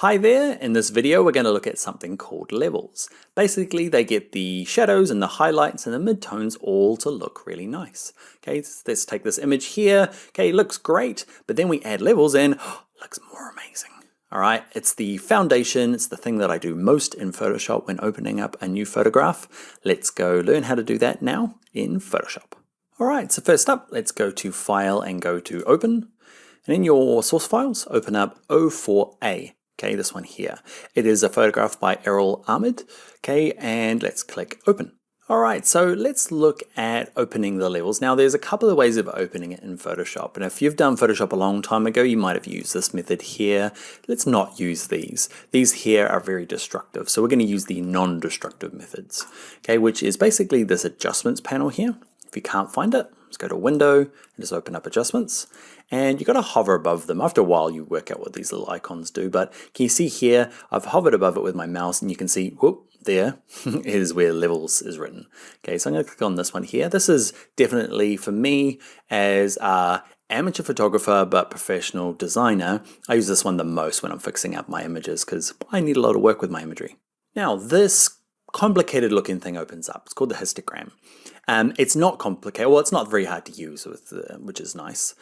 Hi there, in this video we're going to look at something called levels. Basically they get the shadows and the highlights and the midtones all to look really nice. Okay, let's take this image here. Okay, it looks great, but then we add levels and looks more amazing. Alright, it's the foundation, it's the thing that I do most in Photoshop when opening up a new photograph. Let's go learn how to do that now in Photoshop. Alright, so first up, let's go to File and go to Open. And in your source files, open up O4A. Okay, this one here. It is a photograph by Errol Ahmed. Okay, and let's click Open. Alright, so let's look at opening the levels. Now there's a couple of ways of opening it in Photoshop, and if you've done Photoshop a long time ago, you might have used this method here. Let's not use these. These here are very destructive, so we're going to use the non-destructive methods, okay, which is basically this adjustments panel here. If you can't find it, just go to Window and just open up Adjustments, and you've got to hover above them. After a while you work out what these little icons do, but can you see here I've hovered above it with my mouse and you can see, whoop, there is where levels is written. Okay, so I'm going to click on this one here. This is definitely for me as a amateur photographer but professional designer. I use this one the most when I'm fixing up my images because I need a lot of work with my imagery. Now this complicated looking thing opens up. It's called the histogram. It's not complicated. Well, it's not very hard to use, which is nice.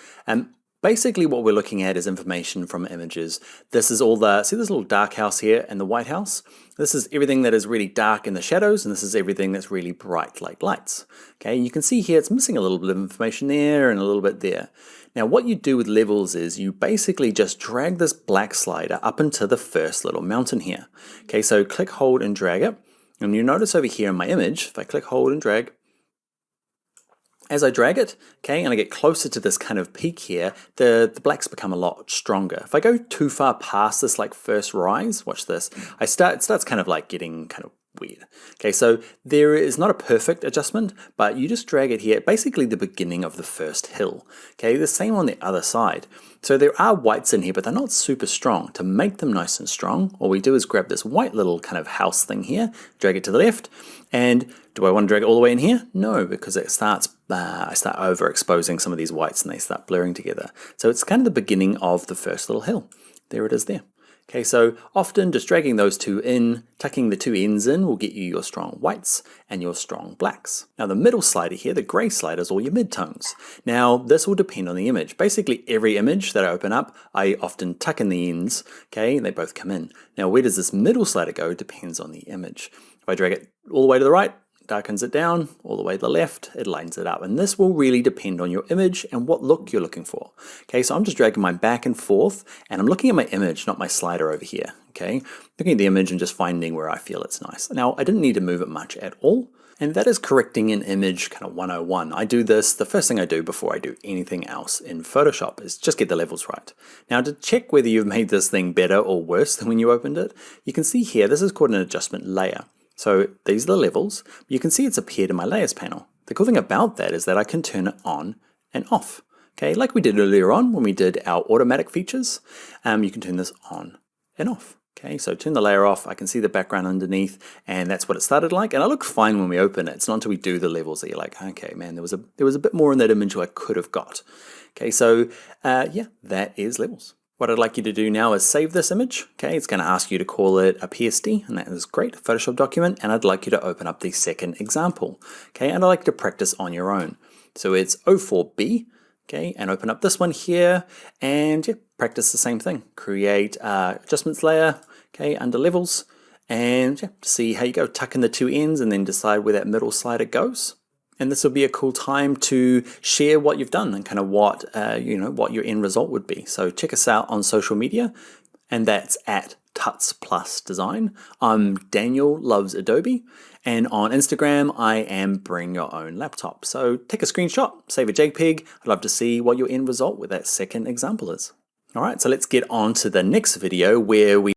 Basically what we're looking at is information from images. This is all the, see this little dark house here and the white house? This is everything that is really dark in the shadows, and this is everything that's really bright like lights. Okay, you can see here it's missing a little bit of information there and a little bit there. Now what you do with levels is you basically just drag this black slider up into the first little mountain here. Okay, so click, hold, and drag it. And you notice over here in my image, if I click, hold, and drag, as I drag it, okay, and I get closer to this kind of peak here, the blacks become a lot stronger. If I go too far past this like first rise, watch this, it starts kind of like getting kind of weird. Okay, so there is not a perfect adjustment, but you just drag it here, basically the beginning of the first hill. Okay, the same on the other side. So there are whites in here, but they're not super strong. To make them nice and strong, all we do is grab this white little kind of house thing here, drag it to the left, and do I want to drag it all the way in here? No, because it starts, I start overexposing some of these whites and they start blurring together. So it's kind of the beginning of the first little hill. There it is there. Okay, so often just dragging those two in, tucking the two ends in will get you your strong whites and your strong blacks. Now the middle slider here, the gray slider, is all your midtones. Now this will depend on the image. Basically every image that I open up, I often tuck in the ends, okay, and they both come in. Now where does this middle slider go depends on the image. If I drag it all the way to the right, darkens it down, all the way to the left, it lines it up. And this will really depend on your image and what look you're looking for. Okay, so I'm just dragging mine back and forth, and I'm looking at my image, not my slider over here. Okay, looking at the image and just finding where I feel it's nice. Now, I didn't need to move it much at all, and that is correcting an image kind of 101. I do this, the first thing I do before I do anything else in Photoshop is just get the levels right. Now, to check whether you've made this thing better or worse than when you opened it, you can see here, this is called an adjustment layer. So these are the levels. You can see it's appeared in my layers panel. The cool thing about that is that I can turn it on and off. Okay, like we did earlier on when we did our automatic features, you can turn this on and off. Okay, so turn the layer off, I can see the background underneath, and that's what it started like. And it looks fine when we open it. It's not until we do the levels that you're like, okay, man, there was a bit more in that image I could have got. Okay, so yeah, that is levels. What I'd like you to do now is save this image. Okay, it's going to ask you to call it a PSD, and that is great, a Photoshop document, and I'd like you to open up the second example. Okay, and I'd like you to practice on your own. So it's O4B, okay, and open up this one here, and yeah, practice the same thing. Create adjustments layer, okay, under levels, and yeah, see how you go. Tuck in the two ends and then decide where that middle slider goes. And this will be a cool time to share what you've done and kind of what what your end result would be. So check us out on social media, and that's at Tuts Plus Design. I'm Daniel Loves Adobe, and on Instagram I am Bring Your Own Laptop. So take a screenshot, save a JPEG. I'd love to see what your end result with that second example is. All right, so let's get on to the next video where we